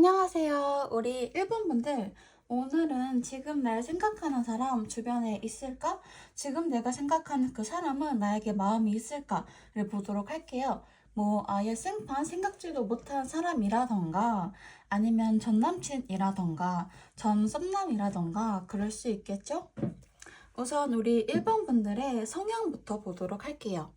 안녕하세요. 우리 일본 분들. 오늘은 지금 날 생각하는 사람 주변에 있을까? 지금 내가 생각하는 그 사람은 나에게 마음이 있을까를 보도록 할게요. 뭐 아예 생판 생각지도 못한 사람이라던가 아니면 전 남친이라던가 전 썸남이라던가 그럴 수 있겠죠? 우선 우리 일본 분들의 성향부터 보도록 할게요.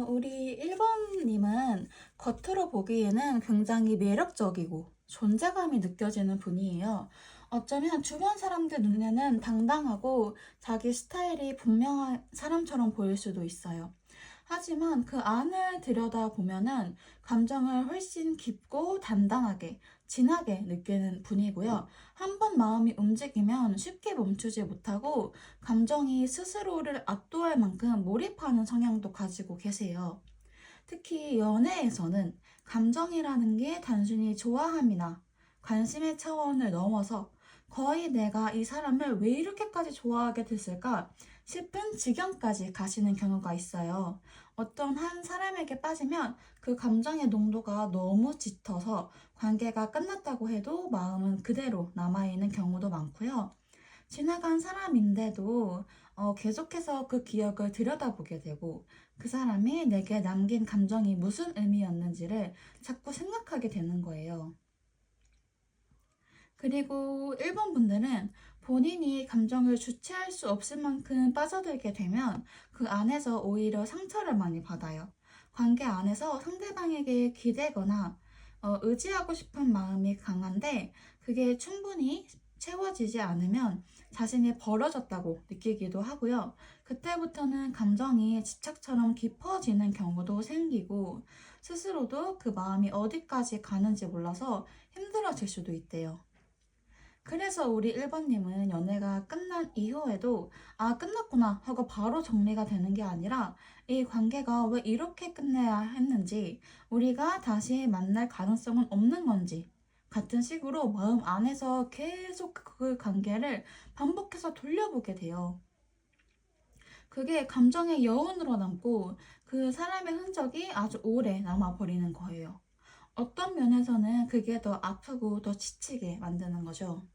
우리 1번님은 겉으로 보기에는 굉장히 매력적이고 존재감이 느껴지는 분이에요. 어쩌면 주변 사람들 눈에는 당당하고 자기 스타일이 분명한 사람처럼 보일 수도 있어요. 하지만 그 안을 들여다보면은 감정을 훨씬 깊고 단단하게, 진하게 느끼는 분이고요. 한 번 마음이 움직이면 쉽게 멈추지 못하고 감정이 스스로를 압도할 만큼 몰입하는 성향도 가지고 계세요. 특히 연애에서는 감정이라는 게 단순히 좋아함이나 관심의 차원을 넘어서 거의 내가 이 사람을 왜 이렇게까지 좋아하게 됐을까 싶은 지경까지 가시는 경우가 있어요. 어떤 한 사람에게 빠지면 그 감정의 농도가 너무 짙어서 관계가 끝났다고 해도 마음은 그대로 남아있는 경우도 많고요. 지나간 사람인데도 계속해서 그 기억을 들여다보게 되고 그 사람이 내게 남긴 감정이 무슨 의미였는지를 자꾸 생각하게 되는 거예요. 그리고 일본 분들은 본인이 감정을 주체할 수 없을 만큼 빠져들게 되면 그 안에서 오히려 상처를 많이 받아요. 관계 안에서 상대방에게 기대거나 의지하고 싶은 마음이 강한데 그게 충분히 채워지지 않으면 자신이 버려졌다고 느끼기도 하고요. 그때부터는 감정이 집착처럼 깊어지는 경우도 생기고 스스로도 그 마음이 어디까지 가는지 몰라서 힘들어질 수도 있대요. 그래서 우리 1번님은 연애가 끝난 이후에도 아, 끝났구나 하고 바로 정리가 되는 게 아니라 이 관계가 왜 이렇게 끝내야 했는지, 우리가 다시 만날 가능성은 없는 건지 같은 식으로 마음 안에서 계속 그 관계를 반복해서 돌려보게 돼요. 그게 감정의 여운으로 남고 그 사람의 흔적이 아주 오래 남아버리는 거예요. 어떤 면에서는 그게 더 아프고 더 지치게 만드는 거죠.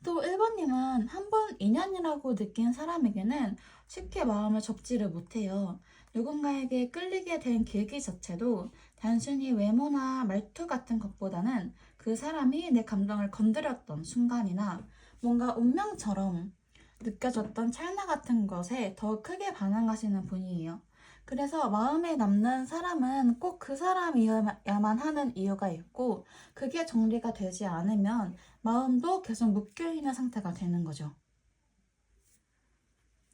또 1번님은 한 번 인연이라고 느낀 사람에게는 쉽게 마음을 접지를 못해요. 누군가에게 끌리게 된 계기 자체도 단순히 외모나 말투 같은 것보다는 그 사람이 내 감정을 건드렸던 순간이나 뭔가 운명처럼 느껴졌던 찰나 같은 것에 더 크게 반응하시는 분이에요. 그래서 마음에 남는 사람은 꼭 그 사람이어야만 하는 이유가 있고, 그게 정리가 되지 않으면 마음도 계속 묶여있는 상태가 되는 거죠.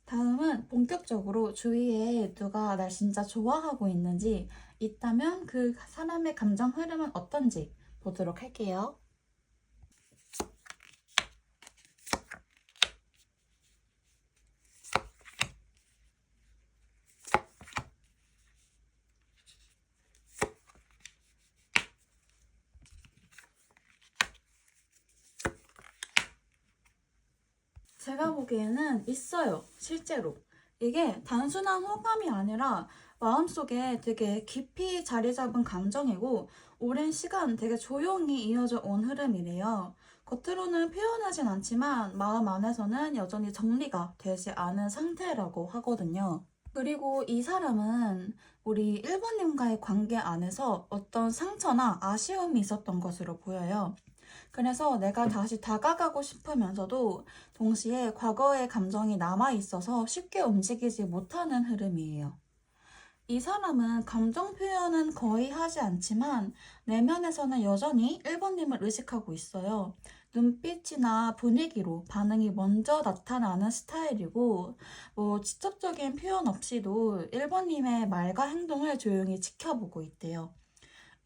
다음은 본격적으로 주위에 누가 날 진짜 좋아하고 있는지, 있다면 그 사람의 감정 흐름은 어떤지 보도록 할게요. 제가 보기에는 있어요, 실제로. 이게 단순한 호감이 아니라 마음속에 되게 깊이 자리 잡은 감정이고 오랜 시간 되게 조용히 이어져 온 흐름이래요. 겉으로는 표현하진 않지만 마음 안에서는 여전히 정리가 되지 않은 상태라고 하거든요. 그리고 이 사람은 우리 일본님과의 관계 안에서 어떤 상처나 아쉬움이 있었던 것으로 보여요. 그래서 내가 다시 다가가고 싶으면서도 동시에 과거의 감정이 남아있어서 쉽게 움직이지 못하는 흐름이에요. 이 사람은 감정 표현은 거의 하지 않지만 내면에서는 여전히 1번님을 의식하고 있어요. 눈빛이나 분위기로 반응이 먼저 나타나는 스타일이고 직접적인 표현 없이도 1번님의 말과 행동을 조용히 지켜보고 있대요.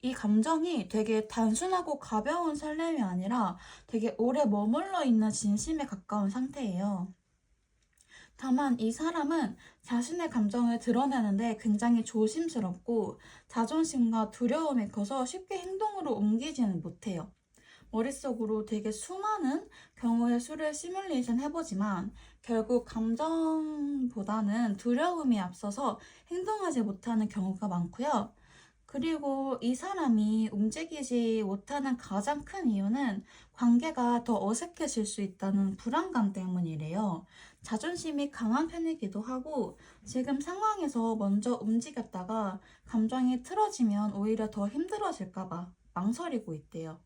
이 감정이 되게 단순하고 가벼운 설렘이 아니라 되게 오래 머물러 있는 진심에 가까운 상태예요. 다만 이 사람은 자신의 감정을 드러내는데 굉장히 조심스럽고 자존심과 두려움이 커서 쉽게 행동으로 옮기지는 못해요. 머릿속으로 되게 수많은 경우의 수를 시뮬레이션 해보지만 결국 감정보다는 두려움이 앞서서 행동하지 못하는 경우가 많고요. 그리고 이 사람이 움직이지 못하는 가장 큰 이유는 관계가 더 어색해질 수 있다는 불안감 때문이래요. 자존심이 강한 편이기도 하고 지금 상황에서 먼저 움직였다가 감정이 틀어지면 오히려 더 힘들어질까 봐 망설이고 있대요.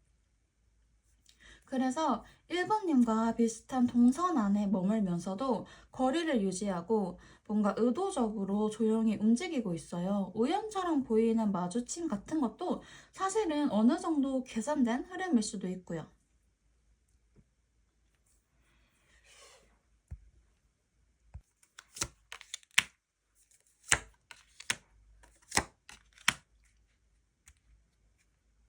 그래서 1번님과 비슷한 동선 안에 머물면서도 거리를 유지하고 뭔가 의도적으로 조용히 움직이고 있어요. 우연처럼 보이는 마주침 같은 것도 사실은 어느 정도 계산된 흐름일 수도 있고요.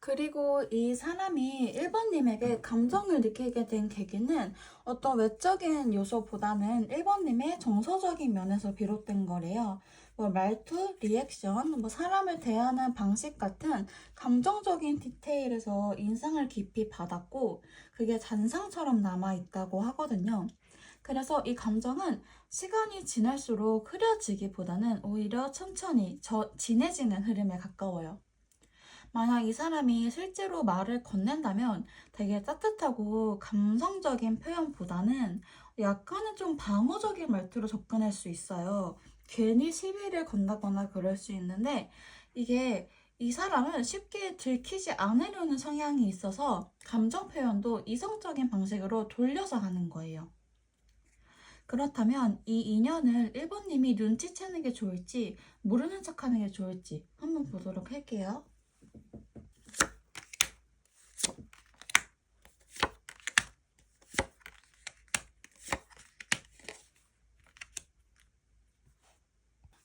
그리고 이 사람이 1번님에게 감정을 느끼게 된 계기는 어떤 외적인 요소보다는 1번님의 정서적인 면에서 비롯된 거래요. 뭐 말투, 리액션, 뭐 사람을 대하는 방식 같은 감정적인 디테일에서 인상을 깊이 받았고 그게 잔상처럼 남아있다고 하거든요. 그래서 이 감정은 시간이 지날수록 흐려지기보다는 오히려 천천히 진해지는 흐름에 가까워요. 만약 이 사람이 실제로 말을 건넨다면 되게 따뜻하고 감성적인 표현보다는 약간은 좀 방어적인 말투로 접근할 수 있어요. 괜히 시비를 건다거나 그럴 수 있는데 이게 이 사람은 쉽게 들키지 않으려는 성향이 있어서 감정 표현도 이성적인 방식으로 돌려서 하는 거예요. 그렇다면 이 인연을 1번님이 눈치채는 게 좋을지 모르는 척하는 게 좋을지 한번 보도록 할게요.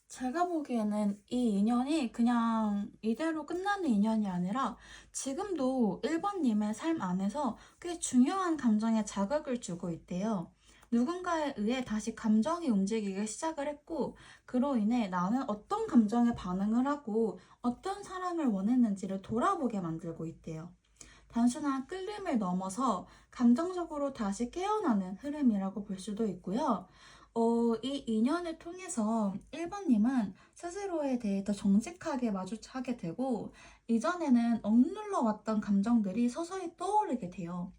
제가 보기에는 이 인연이 그냥 이대로 끝나는 인연이 아니라 지금도 1번님의 삶 안에서 꽤 중요한 감정에 자극을 주고 있대요. 누군가에 의해 다시 감정이 움직이기 시작을 했고 그로 인해 나는 어떤 감정에 반응을 하고 어떤 사람을 원했는지를 돌아보게 만들고 있대요. 단순한 끌림을 넘어서 감정적으로 다시 깨어나는 흐름이라고 볼 수도 있고요. 이 인연을 통해서 1번님은 스스로에 대해 더 정직하게 마주하게 되고 이전에는 억눌러 왔던 감정들이 서서히 떠오르게 돼요.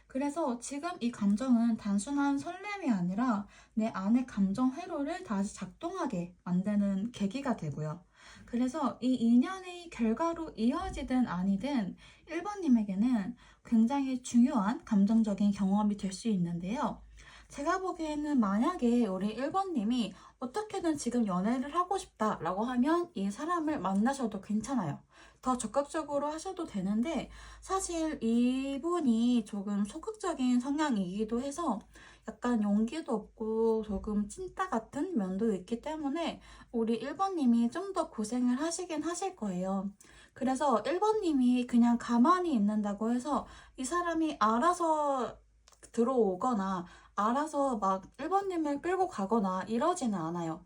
그래서 지금 이 감정은 단순한 설렘이 아니라 내 안의 감정 회로를 다시 작동하게 만드는 계기가 되고요. 그래서 이 인연의 결과로 이어지든 아니든 1번님에게는 굉장히 중요한 감정적인 경험이 될 수 있는데요. 제가 보기에는 만약에 우리 1번님이 어떻게든 지금 연애를 하고 싶다라고 하면 이 사람을 만나셔도 괜찮아요. 더 적극적으로 하셔도 되는데 사실 이분이 조금 소극적인 성향이기도 해서 약간 용기도 없고 조금 찐따 같은 면도 있기 때문에 우리 1번님이 좀 더 고생을 하시긴 하실 거예요. 그래서 1번님이 그냥 가만히 있는다고 해서 이 사람이 알아서 들어오거나 알아서 막 1번님을 끌고 가거나 이러지는 않아요.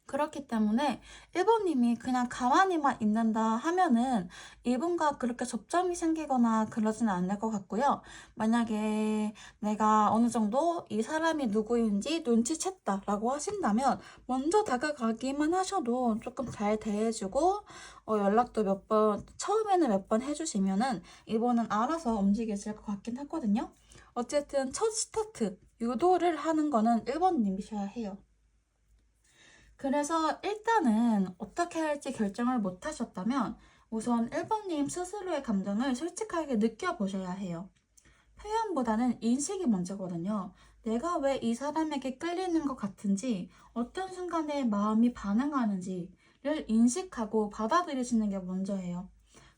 그렇기 때문에 1번님이 그냥 가만히만 있는다 하면은 이분과 그렇게 접점이 생기거나 그러지는 않을 것 같고요. 만약에 내가 어느 정도 이 사람이 누구인지 눈치챘다 라고 하신다면 먼저 다가가기만 하셔도 조금 잘 대해주고 연락도 몇 번, 처음에는 몇 번 해주시면은 이분은 알아서 움직이실 것 같긴 하거든요. 어쨌든 첫 스타트, 유도를 하는 거는 1번님이셔야 해요. 그래서 일단은 어떻게 할지 결정을 못 하셨다면 우선 1번님 스스로의 감정을 솔직하게 느껴보셔야 해요. 표현보다는 인식이 먼저거든요. 내가 왜 이 사람에게 끌리는 것 같은지, 어떤 순간에 마음이 반응하는지를 인식하고 받아들이시는 게 먼저예요.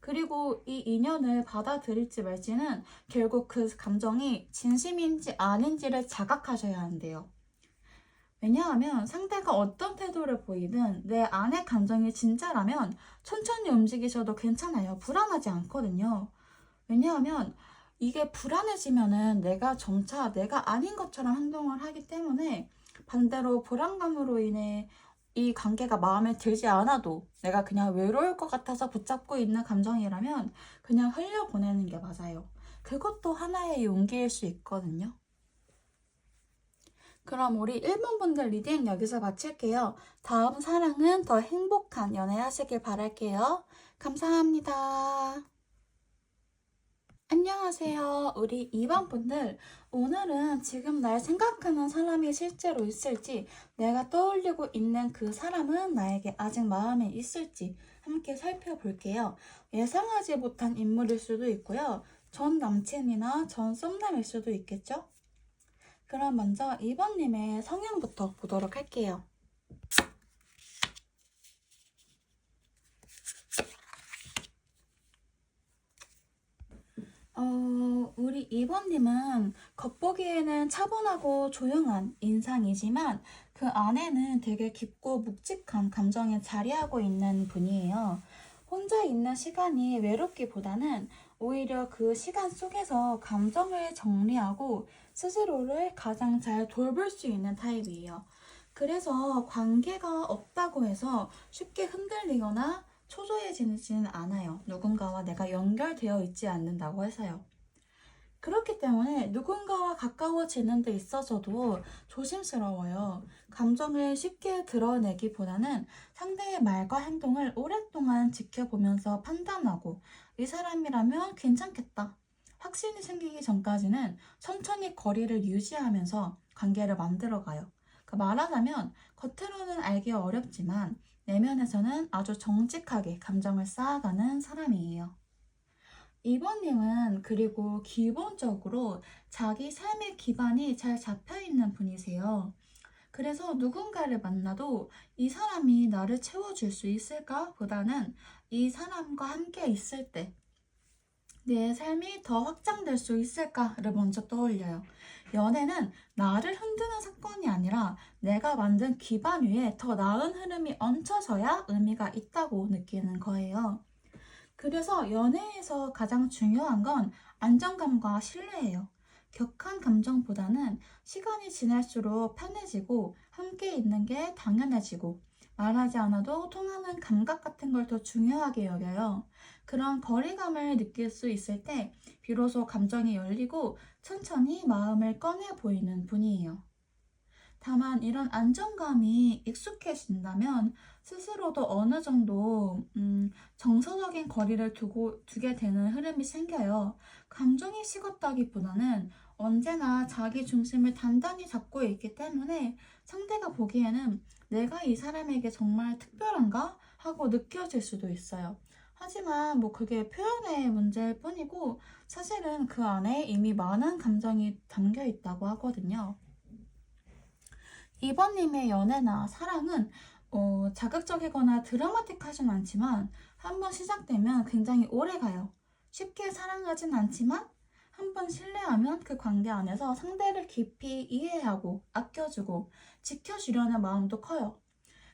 그리고 이 인연을 받아들일지 말지는 결국 그 감정이 진심인지 아닌지를 자각하셔야 한대요. 왜냐하면 상대가 어떤 태도를 보이든 내 안의 감정이 진짜라면 천천히 움직이셔도 괜찮아요. 불안하지 않거든요. 왜냐하면 이게 불안해지면은 내가 점차 내가 아닌 것처럼 행동을 하기 때문에 반대로 불안감으로 인해 이 관계가 마음에 들지 않아도 내가 그냥 외로울 것 같아서 붙잡고 있는 감정이라면 그냥 흘려보내는 게 맞아요. 그것도 하나의 용기일 수 있거든요. 그럼 우리 1번 분들 리딩 여기서 마칠게요. 다음 사랑은 더 행복한 연애 하시길 바랄게요. 감사합니다. 안녕하세요. 우리 2번 분들, 오늘은 지금 날 생각하는 사람이 실제로 있을지, 내가 떠올리고 있는 그 사람은 나에게 아직 마음에 있을지 함께 살펴볼게요. 예상하지 못한 인물일 수도 있고요. 전 남친이나 전 썸남일 수도 있겠죠? 그럼 먼저 2번님의 성향부터 보도록 할게요. 우리 2번님은 겉보기에는 차분하고 조용한 인상이지만 그 안에는 되게 깊고 묵직한 감정에 자리하고 있는 분이에요. 혼자 있는 시간이 외롭기보다는 오히려 그 시간 속에서 감정을 정리하고 스스로를 가장 잘 돌볼 수 있는 타입이에요. 그래서 관계가 없다고 해서 쉽게 흔들리거나 초조해지지는 않아요. 누군가와 내가 연결되어 있지 않는다고 해서요. 그렇기 때문에 누군가와 가까워지는 데 있어서도 조심스러워요. 감정을 쉽게 드러내기보다는 상대의 말과 행동을 오랫동안 지켜보면서 판단하고 이 사람이라면 괜찮겠다. 확신이 생기기 전까지는 천천히 거리를 유지하면서 관계를 만들어가요. 말하자면 겉으로는 알기 어렵지만 내면에서는 아주 정직하게 감정을 쌓아가는 사람이에요. 2번님은 그리고 기본적으로 자기 삶의 기반이 잘 잡혀있는 분이세요. 그래서 누군가를 만나도 이 사람이 나를 채워줄 수 있을까? 보다는 이 사람과 함께 있을 때 내 삶이 더 확장될 수 있을까를 먼저 떠올려요. 연애는 나를 흔드는 사건이 아니라 내가 만든 기반 위에 더 나은 흐름이 얹혀져야 의미가 있다고 느끼는 거예요. 그래서 연애에서 가장 중요한 건 안정감과 신뢰예요. 격한 감정보다는 시간이 지날수록 편해지고 함께 있는 게 당연해지고 말하지 않아도 통하는 감각 같은 걸 더 중요하게 여겨요. 그런 거리감을 느낄 수 있을 때 비로소 감정이 열리고 천천히 마음을 꺼내 보이는 분이에요. 다만 이런 안정감이 익숙해진다면 스스로도 어느 정도 정서적인 거리를 두게 되는 흐름이 생겨요. 감정이 식었다기보다는 언제나 자기 중심을 단단히 잡고 있기 때문에 상대가 보기에는 내가 이 사람에게 정말 특별한가? 하고 느껴질 수도 있어요. 하지만 그게 표현의 문제일 뿐이고 사실은 그 안에 이미 많은 감정이 담겨 있다고 하거든요. 2번님의 연애나 사랑은 자극적이거나 드라마틱하진 않지만 한번 시작되면 굉장히 오래가요. 쉽게 사랑하진 않지만 한번 신뢰하면 그 관계 안에서 상대를 깊이 이해하고 아껴주고 지켜주려는 마음도 커요.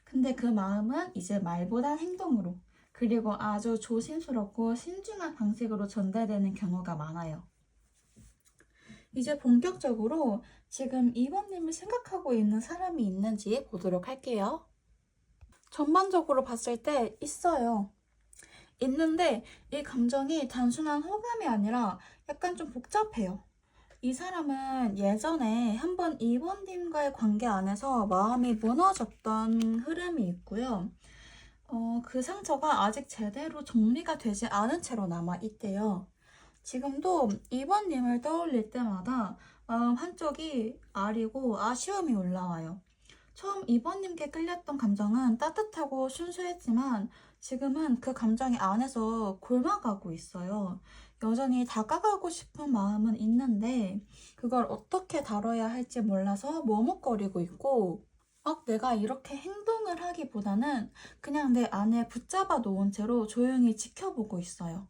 근데 그 마음은 이제 말보단 행동으로 그리고 아주 조심스럽고 신중한 방식으로 전달되는 경우가 많아요. 이제 본격적으로 지금 2번님을 생각하고 있는 사람이 있는지 보도록 할게요. 전반적으로 봤을 때 있어요. 있는데 이 감정이 단순한 호감이 아니라 약간 좀 복잡해요. 이 사람은 예전에 한번 2번님과의 관계 안에서 마음이 무너졌던 흐름이 있고요. 그 상처가 아직 제대로 정리가 되지 않은 채로 남아있대요. 지금도 2번님을 떠올릴 때마다 마음 한쪽이 아리고 아쉬움이 올라와요. 처음 2번님께 끌렸던 감정은 따뜻하고 순수했지만 지금은 그 감정이 안에서 곪아가고 있어요. 여전히 다가가고 싶은 마음은 있는데 그걸 어떻게 다뤄야 할지 몰라서 머뭇거리고 있고 내가 이렇게 행동을 하기보다는 그냥 내 안에 붙잡아 놓은 채로 조용히 지켜보고 있어요.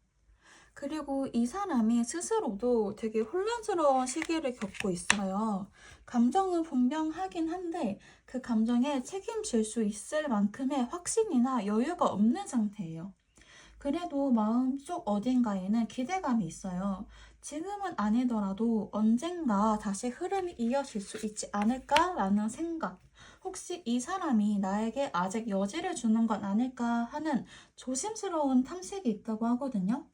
그리고 이 사람이 스스로도 되게 혼란스러운 시기를 겪고 있어요. 감정은 분명하긴 한데 그 감정에 책임질 수 있을 만큼의 확신이나 여유가 없는 상태예요. 그래도 마음속 어딘가에는 기대감이 있어요. 지금은 아니더라도 언젠가 다시 흐름이 이어질 수 있지 않을까라는 생각. 혹시 이 사람이 나에게 아직 여지를 주는 건 아닐까 하는 조심스러운 탐색이 있다고 하거든요.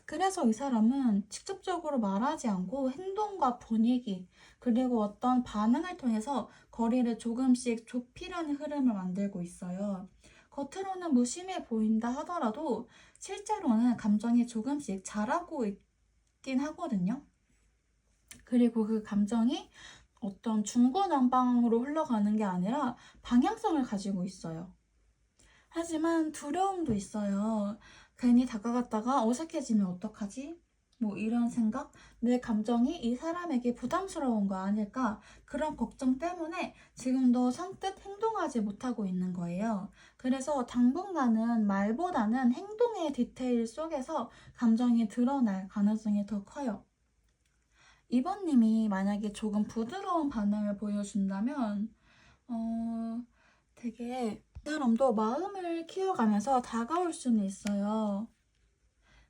그래서 이 사람은 직접적으로 말하지 않고 행동과 분위기, 그리고 어떤 반응을 통해서 거리를 조금씩 좁히려는 흐름을 만들고 있어요. 겉으로는 무심해 보인다 하더라도 실제로는 감정이 조금씩 자라고 있긴 하거든요. 그리고 그 감정이 어떤 중구난방으로 흘러가는 게 아니라 방향성을 가지고 있어요. 하지만 두려움도 있어요. 괜히 다가갔다가 어색해지면 어떡하지? 뭐 이런 생각? 내 감정이 이 사람에게 부담스러운 거 아닐까? 그런 걱정 때문에 지금도 선뜻 행동하지 못하고 있는 거예요. 그래서 당분간은 말보다는 행동의 디테일 속에서 감정이 드러날 가능성이 더 커요. 2번님이 만약에 조금 부드러운 반응을 보여준다면, 되게 이 사람도 마음을 키워가면서 다가올 수는 있어요.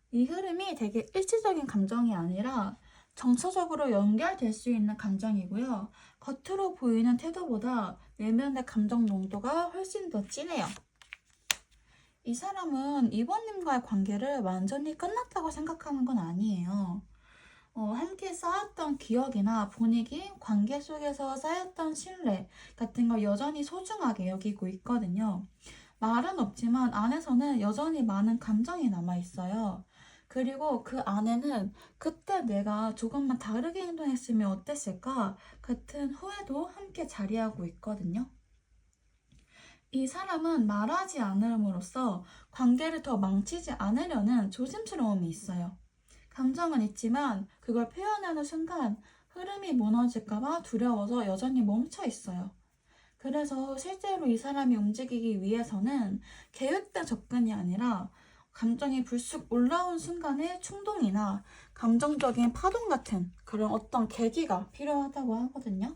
이 흐름이 되게 일시적인 감정이 아니라 정서적으로 연결될 수 있는 감정이고요. 겉으로 보이는 태도보다 내면의 감정 농도가 훨씬 더 진해요. 이 사람은 2번님과의 관계를 완전히 끝났다고 생각하는 건 아니에요. 함께 쌓았던 기억이나 분위기, 관계 속에서 쌓였던 신뢰 같은 걸 여전히 소중하게 여기고 있거든요. 말은 없지만 안에서는 여전히 많은 감정이 남아있어요. 그리고 그 안에는 그때 내가 조금만 다르게 행동했으면 어땠을까 같은 후회도 함께 자리하고 있거든요. 이 사람은 말하지 않음으로써 관계를 더 망치지 않으려는 조심스러움이 있어요. 감정은 있지만 그걸 표현하는 순간 흐름이 무너질까봐 두려워서 여전히 멈춰 있어요. 그래서 실제로 이 사람이 움직이기 위해서는 계획된 접근이 아니라 감정이 불쑥 올라온 순간의 충동이나 감정적인 파동 같은 그런 어떤 계기가 필요하다고 하거든요.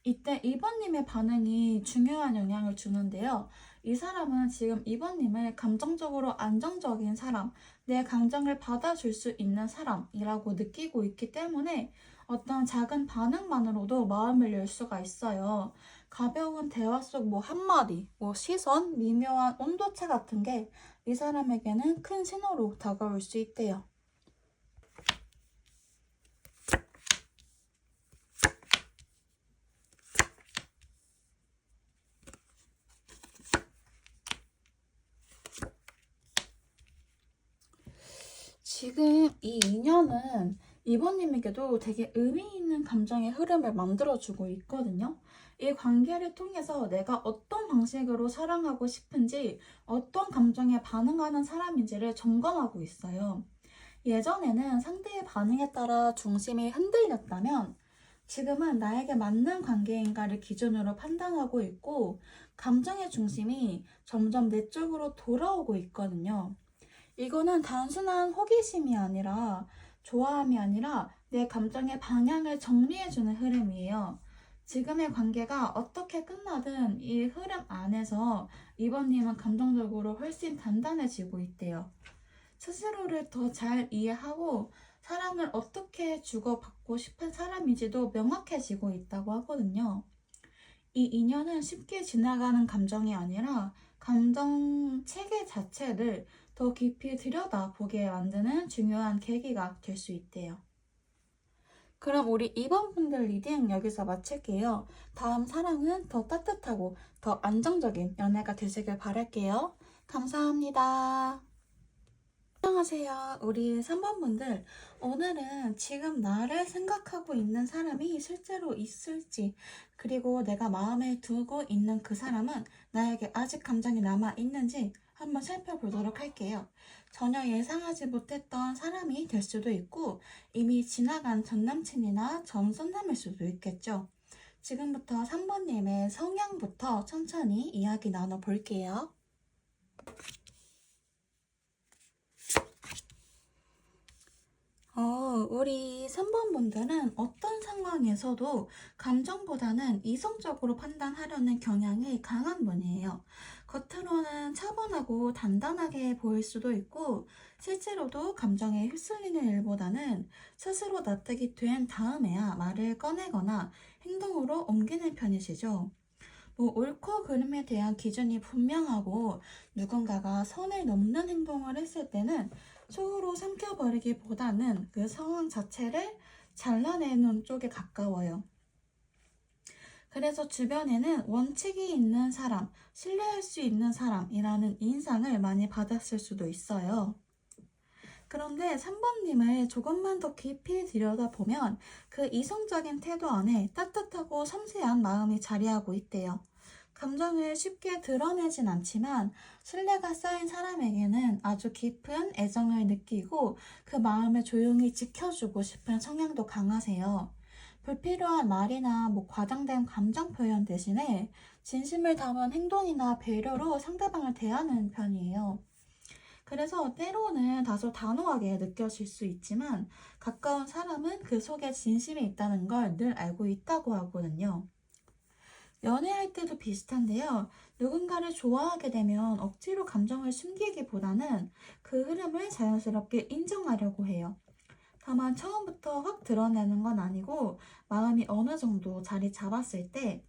이때 2번님의 반응이 중요한 영향을 주는데요. 이 사람은 지금 2번님을 감정적으로 안정적인 사람, 내 감정을 받아줄 수 있는 사람이라고 느끼고 있기 때문에 어떤 작은 반응만으로도 마음을 열 수가 있어요. 가벼운 대화 속 뭐 한마디, 뭐 시선, 미묘한 온도차 같은 게 이 사람에게는 큰 신호로 다가올 수 있대요. 지금 이 인연은 이번님에게도 되게 의미 있는 감정의 흐름을 만들어주고 있거든요. 이 관계를 통해서 내가 어떤 방식으로 사랑하고 싶은지, 어떤 감정에 반응하는 사람인지를 점검하고 있어요. 예전에는 상대의 반응에 따라 중심이 흔들렸다면, 지금은 나에게 맞는 관계인가를 기준으로 판단하고 있고, 감정의 중심이 점점 내 쪽으로 돌아오고 있거든요. 이거는 단순한 호기심이 아니라 좋아함이 아니라 내 감정의 방향을 정리해주는 흐름이에요. 지금의 관계가 어떻게 끝나든 이 흐름 안에서 이번님은 감정적으로 훨씬 단단해지고 있대요. 스스로를 더 잘 이해하고 사랑을 어떻게 주고받고 싶은 사람인지도 명확해지고 있다고 하거든요. 이 인연은 쉽게 지나가는 감정이 아니라 감정 체계 자체를 더 깊이 들여다보게 만드는 중요한 계기가 될 수 있대요. 그럼 우리 이번 분들 리딩 여기서 마칠게요. 다음 사랑은 더 따뜻하고 더 안정적인 연애가 되시길 바랄게요. 감사합니다. 안녕하세요. 우리 3번 분들. 오늘은 지금 나를 생각하고 있는 사람이 실제로 있을지, 그리고 내가 마음에 두고 있는 그 사람은 나에게 아직 감정이 남아있는지 한번 살펴보도록 할게요. 전혀 예상하지 못했던 사람이 될 수도 있고, 이미 지나간 전 남친이나 전 썸남일 수도 있겠죠. 지금부터 3번님의 성향부터 천천히 이야기 나눠볼게요. 우리 3번 분들은 어떤 상황에서도 감정보다는 이성적으로 판단하려는 경향이 강한 분이에요. 겉으로는 차분하고 단단하게 보일 수도 있고, 실제로도 감정에 휩쓸리는 일보다는 스스로 납득이 된 다음에야 말을 꺼내거나 행동으로 옮기는 편이시죠. 뭐 옳고 그름에 대한 기준이 분명하고 누군가가 선을 넘는 행동을 했을 때는 속으로 삼켜버리기보다는 그 상황 자체를 잘라내는 쪽에 가까워요. 그래서 주변에는 원칙이 있는 사람, 신뢰할 수 있는 사람이라는 인상을 많이 받았을 수도 있어요. 그런데 3번님을 조금만 더 깊이 들여다보면 그 이성적인 태도 안에 따뜻하고 섬세한 마음이 자리하고 있대요. 감정을 쉽게 드러내진 않지만 신뢰가 쌓인 사람에게는 아주 깊은 애정을 느끼고 그 마음을 조용히 지켜주고 싶은 성향도 강하세요. 불필요한 말이나 과장된 감정 표현 대신에 진심을 담은 행동이나 배려로 상대방을 대하는 편이에요. 그래서 때로는 다소 단호하게 느껴질 수 있지만 가까운 사람은 그 속에 진심이 있다는 걸 늘 알고 있다고 하거든요. 연애할 때도 비슷한데요. 누군가를 좋아하게 되면 억지로 감정을 숨기기보다는 그 흐름을 자연스럽게 인정하려고 해요. 다만 처음부터 확 드러내는 건 아니고 마음이 어느 정도 자리 잡았을 때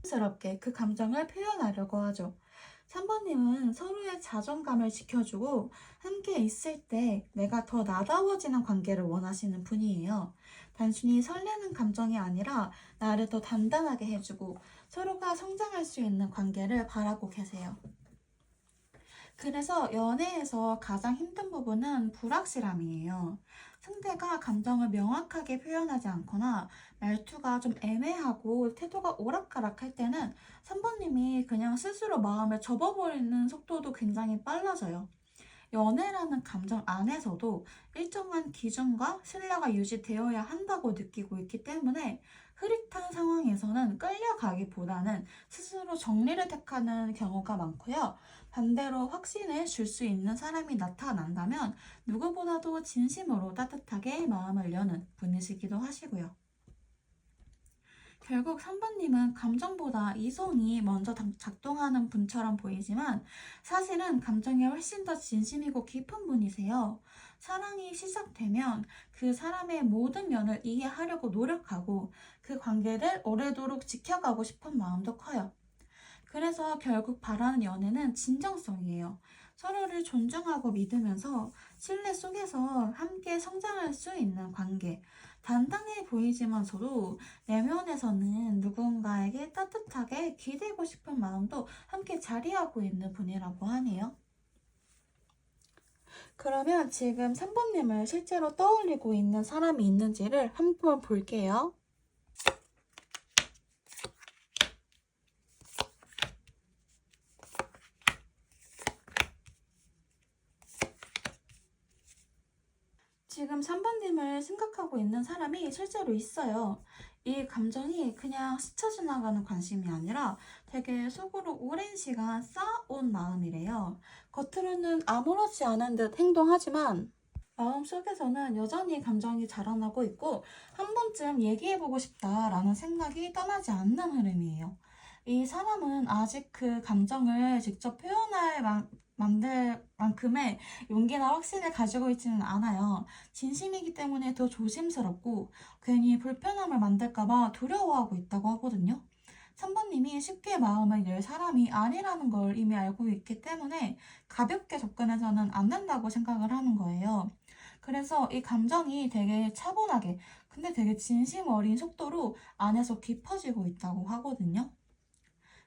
자연스럽게 그 감정을 표현하려고 하죠. 3번님은 서로의 자존감을 지켜주고 함께 있을 때 내가 더 나다워지는 관계를 원하시는 분이에요. 단순히 설레는 감정이 아니라 나를 더 단단하게 해주고 서로가 성장할 수 있는 관계를 바라고 계세요. 그래서 연애에서 가장 힘든 부분은 불확실함이에요. 상대가 감정을 명확하게 표현하지 않거나 말투가 좀 애매하고 태도가 오락가락할 때는 3번님이 그냥 스스로 마음을 접어버리는 속도도 굉장히 빨라져요. 연애라는 감정 안에서도 일정한 기준과 신뢰가 유지되어야 한다고 느끼고 있기 때문에 흐릿한 상황에서는 끌려가기보다는 스스로 정리를 택하는 경우가 많고요. 반대로 확신을 줄 수 있는 사람이 나타난다면 누구보다도 진심으로 따뜻하게 마음을 여는 분이시기도 하시고요. 결국 3번님은 감정보다 이성이 먼저 작동하는 분처럼 보이지만 사실은 감정이 훨씬 더 진심이고 깊은 분이세요. 사랑이 시작되면 그 사람의 모든 면을 이해하려고 노력하고 그 관계를 오래도록 지켜가고 싶은 마음도 커요. 그래서 결국 바라는 연애는 진정성이에요. 서로를 존중하고 믿으면서 신뢰 속에서 함께 성장할 수 있는 관계. 단단해 보이지만서도 내면에서는 누군가에게 따뜻하게 기대고 싶은 마음도 함께 자리하고 있는 분이라고 하네요. 그러면 지금 3번님을 실제로 떠올리고 있는 사람이 있는지를 한번 볼게요. 지금 3번님을 생각하고 있는 사람이 실제로 있어요. 이 감정이 그냥 스쳐 지나가는 관심이 아니라 되게 속으로 오랜 시간 쌓아온 마음이래요. 겉으로는 아무렇지 않은 듯 행동하지만 마음속에서는 여전히 감정이 자라나고 있고 한 번쯤 얘기해보고 싶다라는 생각이 떠나지 않는 흐름이에요. 이 사람은 아직 그 감정을 직접 표현할 만들 만큼의 용기나 확신을 가지고 있지는 않아요. 진심이기 때문에 더 조심스럽고 괜히 불편함을 만들까봐 두려워하고 있다고 하거든요. 3번님이 쉽게 마음을 열 사람이 아니라는 걸 이미 알고 있기 때문에 가볍게 접근해서는 안 된다고 생각을 하는 거예요. 그래서 이 감정이 되게 차분하게 근데 되게 진심 어린 속도로 안에서 깊어지고 있다고 하거든요.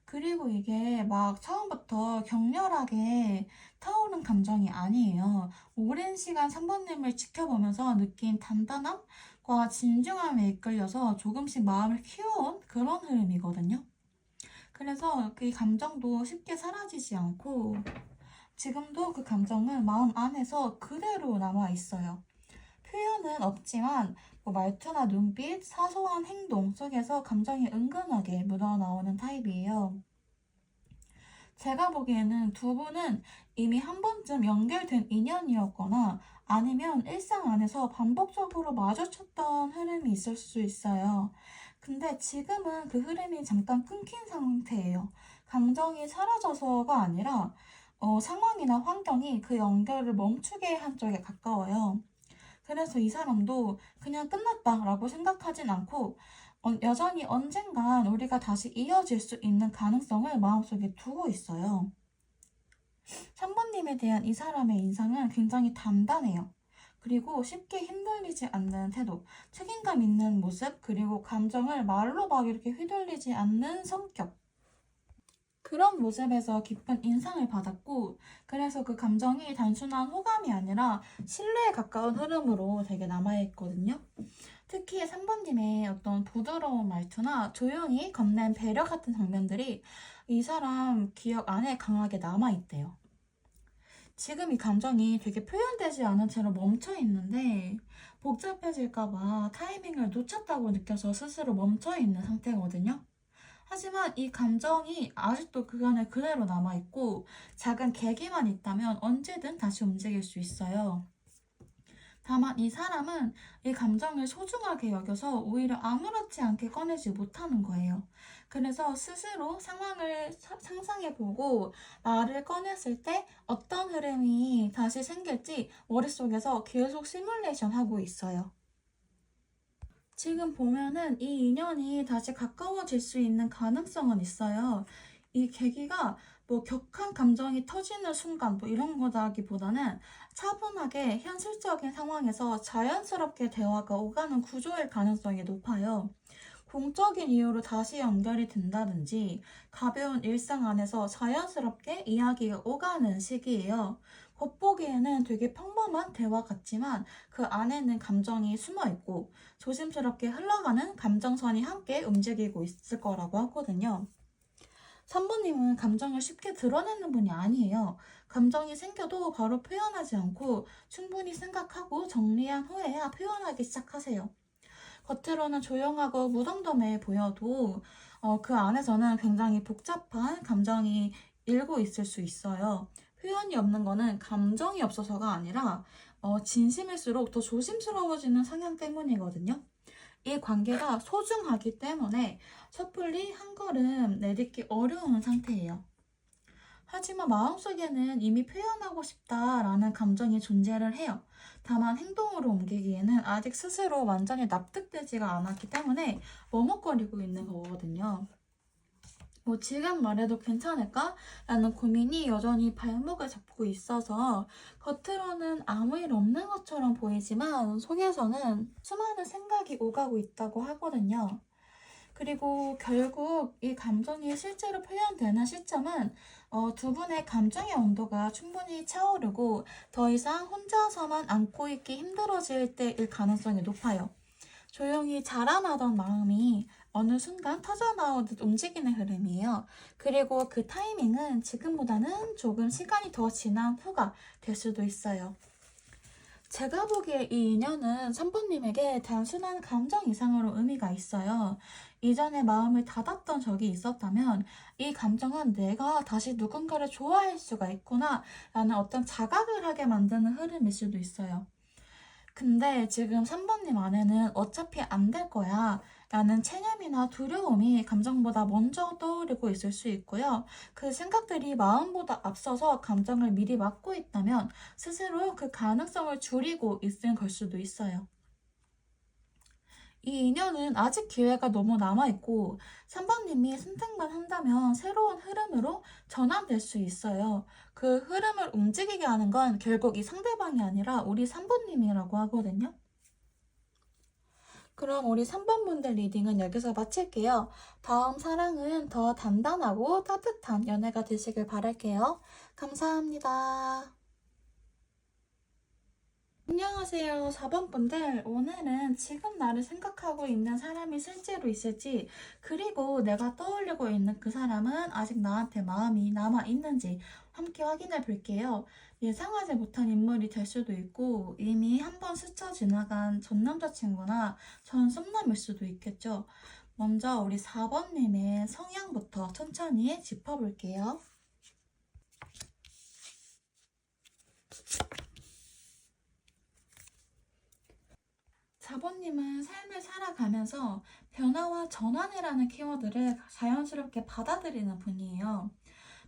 그리고 이게 막 처음부터 격렬하게 타오른 감정이 아니에요. 오랜 시간 3번님을 지켜보면서 느낀 단단함과 진중함에 이끌려서 조금씩 마음을 키워온 그런 흐름이거든요. 그래서 그 감정도 쉽게 사라지지 않고 지금도 그 감정은 마음 안에서 그대로 남아 있어요. 표현은 없지만 말투나 눈빛, 사소한 행동 속에서 감정이 은근하게 묻어나오는 타입이에요. 제가 보기에는 두 분은 이미 한 번쯤 연결된 인연이었거나 아니면 일상 안에서 반복적으로 마주쳤던 흐름이 있을 수 있어요. 근데 지금은 그 흐름이 잠깐 끊긴 상태예요. 감정이 사라져서가 아니라 상황이나 환경이 그 연결을 멈추게 한 쪽에 가까워요. 그래서 이 사람도 그냥 끝났다라고 생각하진 않고 여전히 언젠간 우리가 다시 이어질 수 있는 가능성을 마음속에 두고 있어요. 3번님에 대한 이 사람의 인상은 굉장히 단단해요. 그리고 쉽게 흔들리지 않는 태도, 책임감 있는 모습, 그리고 감정을 말로 막 이렇게 휘둘리지 않는 성격. 그런 모습에서 깊은 인상을 받았고, 그래서 그 감정이 단순한 호감이 아니라 신뢰에 가까운 흐름으로 되게 남아있거든요. 특히 3번님의 어떤 부드러운 말투나 조용히 건넨 배려 같은 장면들이 이 사람 기억 안에 강하게 남아있대요. 지금 이 감정이 되게 표현되지 않은 채로 멈춰 있는데 복잡해질까봐 타이밍을 놓쳤다고 느껴서 스스로 멈춰 있는 상태거든요. 하지만 이 감정이 아직도 그 안에 그대로 남아있고 작은 계기만 있다면 언제든 다시 움직일 수 있어요. 다만 이 사람은 이 감정을 소중하게 여겨서 오히려 아무렇지 않게 꺼내지 못하는 거예요. 그래서 스스로 상황을 상상해보고 말을 꺼냈을 때 어떤 흐름이 다시 생길지 머릿속에서 계속 시뮬레이션 하고 있어요. 지금 보면은 이 인연이 다시 가까워질 수 있는 가능성은 있어요. 이 계기가 뭐 격한 감정이 터지는 순간 뭐 이런 거다기보다는 차분하게 현실적인 상황에서 자연스럽게 대화가 오가는 구조일 가능성이 높아요. 공적인 이유로 다시 연결이 된다든지 가벼운 일상 안에서 자연스럽게 이야기가 오가는 시기예요. 겉보기에는 되게 평범한 대화 같지만 그 안에는 감정이 숨어 있고 조심스럽게 흘러가는 감정선이 함께 움직이고 있을 거라고 하거든요. 3번님은 감정을 쉽게 드러내는 분이 아니에요. 감정이 생겨도 바로 표현하지 않고 충분히 생각하고 정리한 후에야 표현하기 시작하세요. 겉으로는 조용하고 무덤덤해 보여도 그 안에서는 굉장히 복잡한 감정이 일고 있을 수 있어요. 표현이 없는 거는 감정이 없어서가 아니라 진심일수록 더 조심스러워지는 성향 때문이거든요. 이 관계가 소중하기 때문에 섣불리 한 걸음 내딛기 어려운 상태예요. 하지만 마음속에는 이미 표현하고 싶다라는 감정이 존재를 해요. 다만 행동으로 옮기기에는 아직 스스로 완전히 납득되지가 않았기 때문에 머뭇거리고 있는 거거든요. 뭐 지금 말해도 괜찮을까? 라는 고민이 여전히 발목을 잡고 있어서 겉으로는 아무 일 없는 것처럼 보이지만 속에서는 수많은 생각이 오가고 있다고 하거든요. 그리고 결국 이 감정이 실제로 표현되는 시점은 두 분의 감정의 온도가 충분히 차오르고 더 이상 혼자서만 안고 있기 힘들어질 때일 가능성이 높아요. 조용히 자라나던 마음이 어느 순간 터져나오듯 움직이는 흐름이에요. 그리고 그 타이밍은 지금보다는 조금 시간이 더 지난 후가 될 수도 있어요. 제가 보기에 이 인연은 3번님에게 단순한 감정 이상으로 의미가 있어요. 이전에 마음을 닫았던 적이 있었다면 이 감정은 내가 다시 누군가를 좋아할 수가 있구나 라는 어떤 자각을 하게 만드는 흐름일 수도 있어요. 근데 지금 3번님 안에는 어차피 안 될 거야 라는 체념이나 두려움이 감정보다 먼저 떠오르고 있을 수 있고요. 그 생각들이 마음보다 앞서서 감정을 미리 막고 있다면 스스로 그 가능성을 줄이고 있을 걸 수도 있어요. 이 인연은 아직 기회가 너무 남아있고 3번님이 선택만 한다면 새로운 흐름으로 전환될 수 있어요. 그 흐름을 움직이게 하는 건 결국 이 상대방이 아니라 우리 3번님이라고 하거든요. 그럼 우리 3번 분들 리딩은 여기서 마칠게요. 다음 사랑은 더 단단하고 따뜻한 연애가 되시길 바랄게요. 감사합니다. 안녕하세요. 4번 분들. 오늘은 지금 나를 생각하고 있는 사람이 실제로 있을지, 그리고 내가 떠올리고 있는 그 사람은 아직 나한테 마음이 남아있는지 함께 확인해 볼게요. 예상하지 못한 인물이 될 수도 있고, 이미 한번 스쳐 지나간 전 남자친구나 전 썸남일 수도 있겠죠. 먼저 우리 4번님의 성향부터 천천히 짚어볼게요. 4번님은 삶을 살아가면서 변화와 전환이라는 키워드를 자연스럽게 받아들이는 분이에요.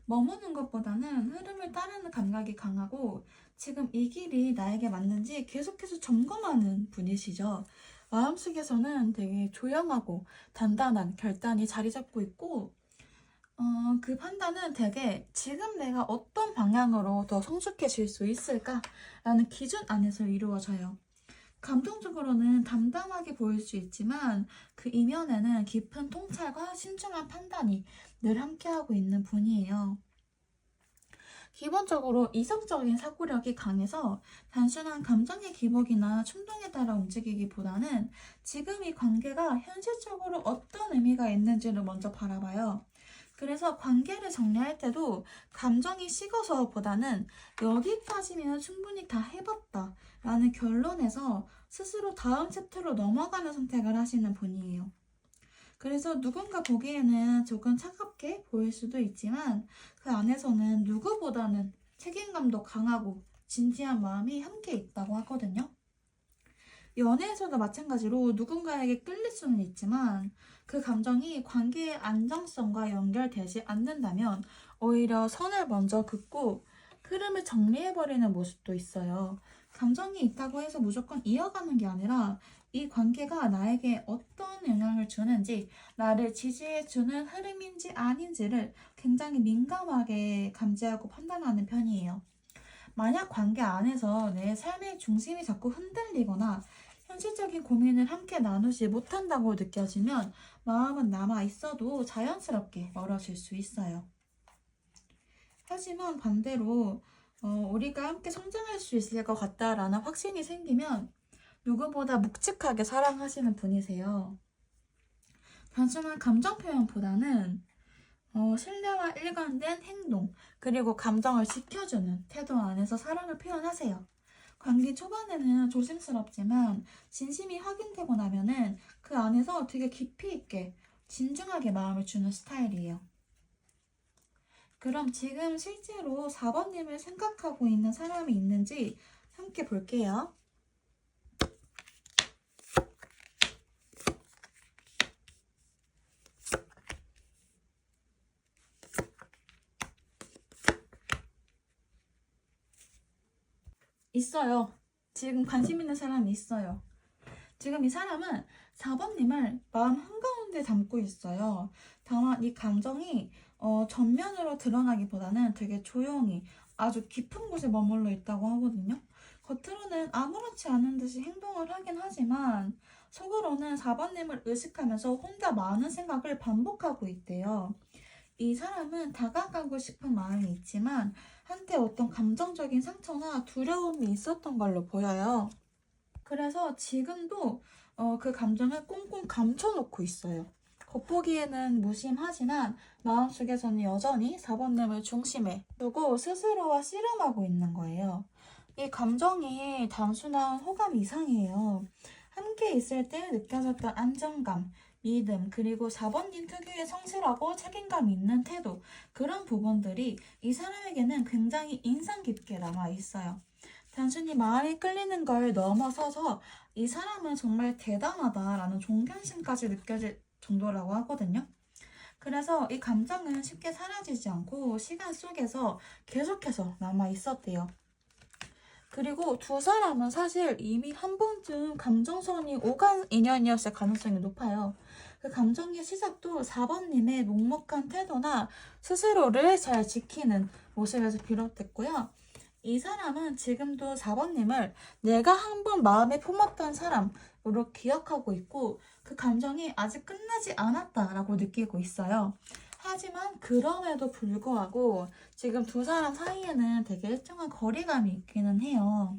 머무는 것보다는 흐름을 따르는 감각이 강하고 지금 이 길이 나에게 맞는지 계속해서 점검하는 분이시죠. 마음속에서는 되게 조용하고 단단한 결단이 자리 잡고 있고 그 판단은 되게 지금 내가 어떤 방향으로 더 성숙해질 수 있을까라는 기준 안에서 이루어져요. 감정적으로는 담담하게 보일 수 있지만 그 이면에는 깊은 통찰과 신중한 판단이 늘 함께하고 있는 분이에요. 기본적으로 이성적인 사고력이 강해서 단순한 감정의 기복이나 충동에 따라 움직이기보다는 지금 이 관계가 현실적으로 어떤 의미가 있는지를 먼저 바라봐요. 그래서 관계를 정리할 때도 감정이 식어서보다는 여기까지면 충분히 다 해봤다 라는 결론에서 스스로 다음 챕터로 넘어가는 선택을 하시는 분이에요. 그래서 누군가 보기에는 조금 차갑게 보일 수도 있지만 그 안에서는 누구보다는 책임감도 강하고 진지한 마음이 함께 있다고 하거든요. 연애에서도 마찬가지로 누군가에게 끌릴 수는 있지만 그 감정이 관계의 안정성과 연결되지 않는다면 오히려 선을 먼저 긋고 흐름을 정리해버리는 모습도 있어요. 감정이 있다고 해서 무조건 이어가는 게 아니라 이 관계가 나에게 어떤 영향을 주는지, 나를 지지해주는 흐름인지 아닌지를 굉장히 민감하게 감지하고 판단하는 편이에요. 만약 관계 안에서 내 삶의 중심이 자꾸 흔들리거나 현실적인 고민을 함께 나누지 못한다고 느껴지면 마음은 남아 있어도 자연스럽게 멀어질 수 있어요. 하지만 반대로 우리가 함께 성장할 수 있을 것 같다라는 확신이 생기면 누구보다 묵직하게 사랑하시는 분이세요. 단순한 감정 표현보다는 신뢰와 일관된 행동, 그리고 감정을 지켜주는 태도 안에서 사랑을 표현하세요. 관계 초반에는 조심스럽지만 진심이 확인되고 나면은 그 안에서 되게 깊이 있게 진중하게 마음을 주는 스타일이에요. 그럼 지금 실제로 4번님을 생각하고 있는 사람이 있는지 함께 볼게요. 있어요. 지금 관심 있는 사람이 있어요. 지금 이 사람은 4번님을 마음 한가운데 담고 있어요. 다만 이 감정이 전면으로 드러나기보다는 되게 조용히 아주 깊은 곳에 머물러 있다고 하거든요. 겉으로는 아무렇지 않은 듯이 행동을 하긴 하지만 속으로는 4번님을 의식하면서 혼자 많은 생각을 반복하고 있대요. 이 사람은 다가가고 싶은 마음이 있지만 한때 어떤 감정적인 상처나 두려움이 있었던 걸로 보여요. 그래서 지금도 그 감정을 꽁꽁 감춰놓고 있어요. 겉보기에는 무심하지만 마음속에서는 여전히 4번님을 중심에 두고 스스로와 씨름하고 있는 거예요. 이 감정이 단순한 호감 이상이에요. 함께 있을 때 느껴졌던 안정감, 믿음, 그리고 4번님 특유의 성실하고 책임감 있는 태도, 그런 부분들이 이 사람에게는 굉장히 인상 깊게 남아 있어요. 단순히 마음이 끌리는 걸 넘어서서 이 사람은 정말 대단하다라는 존경심까지 느껴질 정도라고 하거든요. 그래서 이 감정은 쉽게 사라지지 않고 시간 속에서 계속해서 남아 있었대요. 그리고 두 사람은 사실 이미 한 번쯤 감정선이 오간 인연이었을 가능성이 높아요. 그 감정의 시작도 4번님의 묵묵한 태도나 스스로를 잘 지키는 모습에서 비롯됐고요. 이 사람은 지금도 4번님을 내가 한 번 마음에 품었던 사람으로 기억하고 있고 그 감정이 아직 끝나지 않았다라고 느끼고 있어요. 하지만 그럼에도 불구하고 지금 두 사람 사이에는 되게 일정한 거리감이 있기는 해요.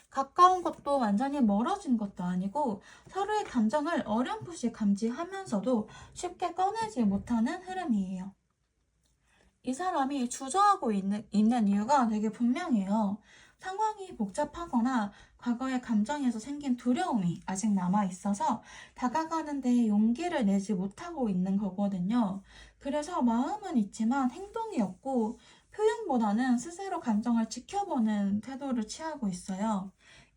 가까운 것도 완전히 멀어진 것도 아니고 서로의 감정을 어렴풋이 감지하면서도 쉽게 꺼내지 못하는 흐름이에요. 이 사람이 주저하고 있는 이유가 되게 분명해요. 상황이 복잡하거나 과거의 감정에서 생긴 두려움이 아직 남아있어서 다가가는데 용기를 내지 못하고 있는 거거든요. 그래서 마음은 있지만 행동이 없고 표현보다는 스스로 감정을 지켜보는 태도를 취하고 있어요.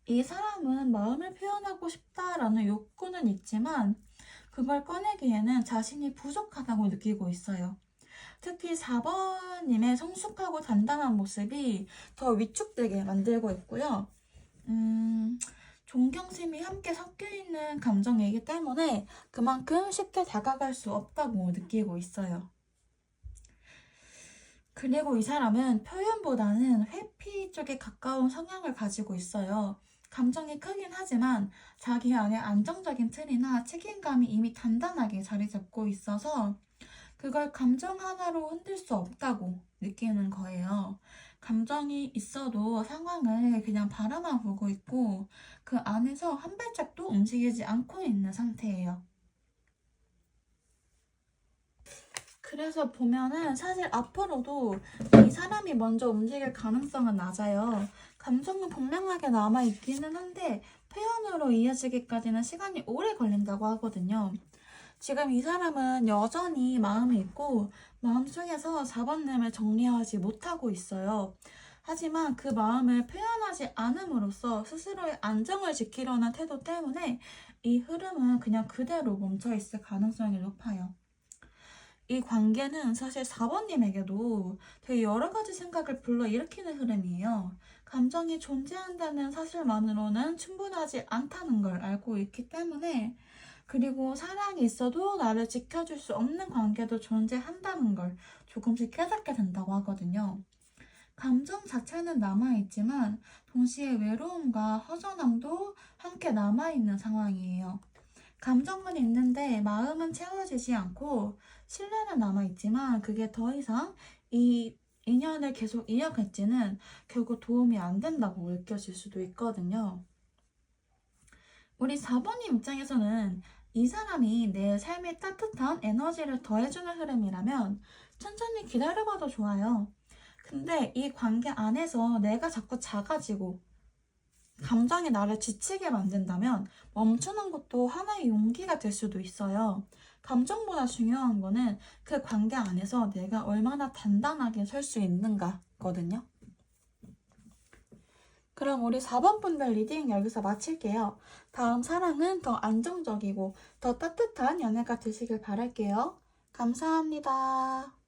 이 사람은 마음을 표현하고 싶다라는 욕구는 있지만 그걸 꺼내기에는 자신이 부족하다고 느끼고 있어요. 특히 4번님의 성숙하고 단단한 모습이 더 위축되게 만들고 있고요. 존경심이 함께 섞여 있는 감정이기 때문에 그만큼 쉽게 다가갈 수 없다고 느끼고 있어요. 그리고 이 사람은 표현보다는 회피 쪽에 가까운 성향을 가지고 있어요. 감정이 크긴 하지만 자기 안에 안정적인 틀이나 책임감이 이미 단단하게 자리 잡고 있어서 그걸 감정 하나로 흔들 수 없다고 느끼는 거예요. 감정이 있어도 상황을 그냥 바라만 보고 있고 그 안에서 한 발짝도 움직이지 않고 있는 상태예요. 그래서 보면은 사실 앞으로도 이 사람이 먼저 움직일 가능성은 낮아요. 감정은 분명하게 남아있기는 한데 표현으로 이어지기까지는 시간이 오래 걸린다고 하거든요. 지금 이 사람은 여전히 마음이 있고 마음속에서 4번님을 정리하지 못하고 있어요. 하지만 그 마음을 표현하지 않음으로써 스스로의 안정을 지키려는 태도 때문에 이 흐름은 그냥 그대로 멈춰 있을 가능성이 높아요. 이 관계는 사실 4번님에게도 되게 여러 가지 생각을 불러일으키는 흐름이에요. 감정이 존재한다는 사실만으로는 충분하지 않다는 걸 알고 있기 때문에 그리고 사랑이 있어도 나를 지켜줄 수 없는 관계도 존재한다는 걸 조금씩 깨닫게 된다고 하거든요. 감정 자체는 남아있지만 동시에 외로움과 허전함도 함께 남아있는 상황이에요. 감정은 있는데 마음은 채워지지 않고 신뢰는 남아있지만 그게 더 이상 이 인연을 계속 이어갈지는 결국 도움이 안 된다고 느껴질 수도 있거든요. 우리 4번님 입장에서는 이 사람이 내 삶에 따뜻한 에너지를 더해주는 흐름이라면 천천히 기다려봐도 좋아요. 근데 이 관계 안에서 내가 자꾸 작아지고 감정이 나를 지치게 만든다면 멈추는 것도 하나의 용기가 될 수도 있어요. 감정보다 중요한 거는 그 관계 안에서 내가 얼마나 단단하게 설 수 있는가거든요. 그럼 우리 4번 분들 리딩 여기서 마칠게요. 다음 사랑은 더 안정적이고 더 따뜻한 연애가 되시길 바랄게요. 감사합니다.